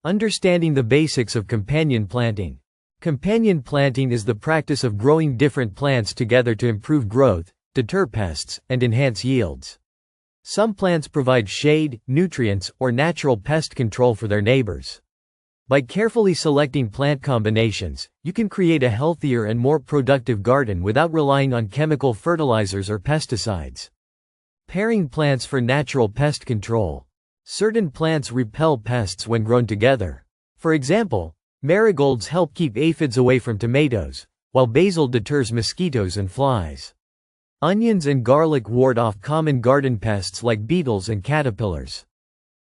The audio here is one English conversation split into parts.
Understanding the basics of companion planting. Companion planting is the practice of growing different plants together to improve growth, deter pests, and enhance yields. Some plants provide shade, nutrients, or natural pest control for their neighbors. By carefully selecting plant combinations, you can create a healthier and more productive garden without relying on chemical fertilizers or pesticides. Pairing plants for natural pest control. Certain plants repel pests when grown together. For example, marigolds help keep aphids away from tomatoes, while basil deters mosquitoes and flies. Onions and garlic ward off common garden pests like beetles and caterpillars.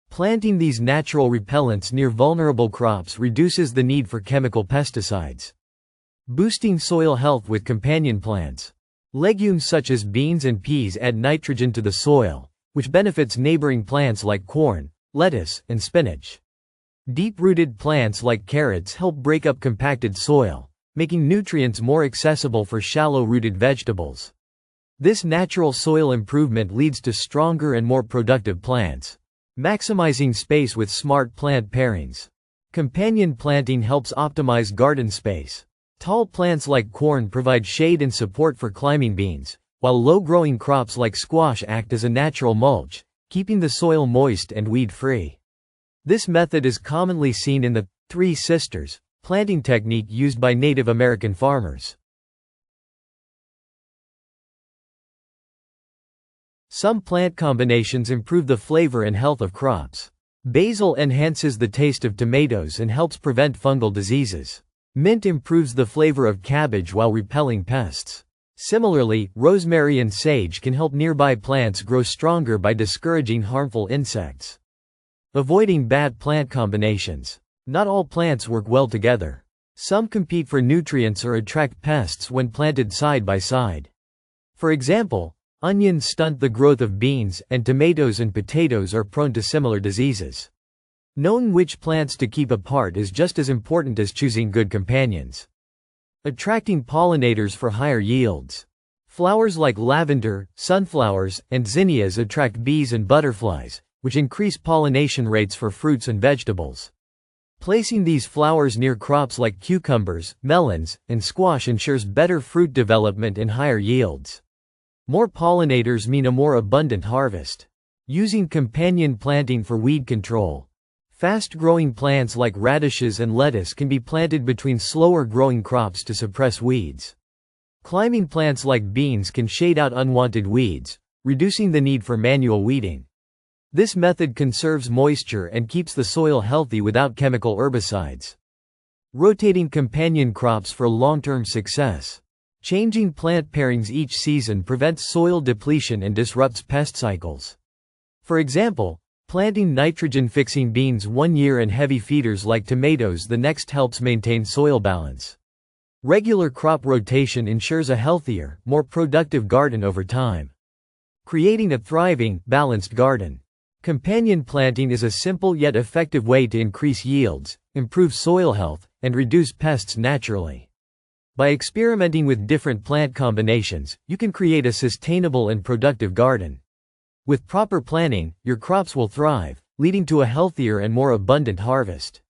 Planting these natural repellents near vulnerable crops reduces the need for chemical pesticides. Boosting soil health with companion plants. Legumes such as beans and peas add nitrogen to the soil, which benefits neighboring plants like corn, lettuce, and spinach. Deep-rooted plants like carrots help break up compacted soil, making nutrients more accessible for shallow-rooted vegetables. This natural soil improvement leads to stronger and more productive plants. Maximizing space with smart plant pairings. Companion planting helps optimize garden space. Tall plants like corn provide shade and support for climbing beans, while low-growing crops like squash act as a natural mulch, keeping the soil moist and weed-free. This method is commonly seen in the Three Sisters planting technique used by Native American farmers. Some plant combinations improve the flavor and health of crops. Basil enhances the taste of tomatoes and helps prevent fungal diseases. Mint improves the flavor of cabbage while repelling pests. Similarly, rosemary and sage can help nearby plants grow stronger by discouraging harmful insects. Avoiding bad plant combinations. Not all plants work well together. Some compete for nutrients or attract pests when planted side by side. For example, onions stunt the growth of beans, and tomatoes and potatoes are prone to similar diseases. Knowing which plants to keep apart is just as important as choosing good companions. Attracting pollinators for higher yields. Flowers like lavender, sunflowers, and zinnias attract bees and butterflies, which increase pollination rates for fruits and vegetables. Placing these flowers near crops like cucumbers, melons, and squash ensures better fruit development and higher yields. More pollinators mean a more abundant harvest. Using companion planting for weed control. Fast-growing plants like radishes and lettuce can be planted between slower-growing crops to suppress weeds. Climbing plants like beans can shade out unwanted weeds, reducing the need for manual weeding. This method conserves moisture and keeps the soil healthy without chemical herbicides. Rotating companion crops for long-term success. Changing plant pairings each season prevents soil depletion and disrupts pest cycles. For example, planting nitrogen-fixing beans one year and heavy feeders like tomatoes the next helps maintain soil balance. Regular crop rotation ensures a healthier, more productive garden over time. Creating a thriving, balanced garden. Companion planting is a simple yet effective way to increase yields, improve soil health, and reduce pests naturally. By experimenting with different plant combinations, you can create a sustainable and productive garden. With proper planning, your crops will thrive, leading to a healthier and more abundant harvest.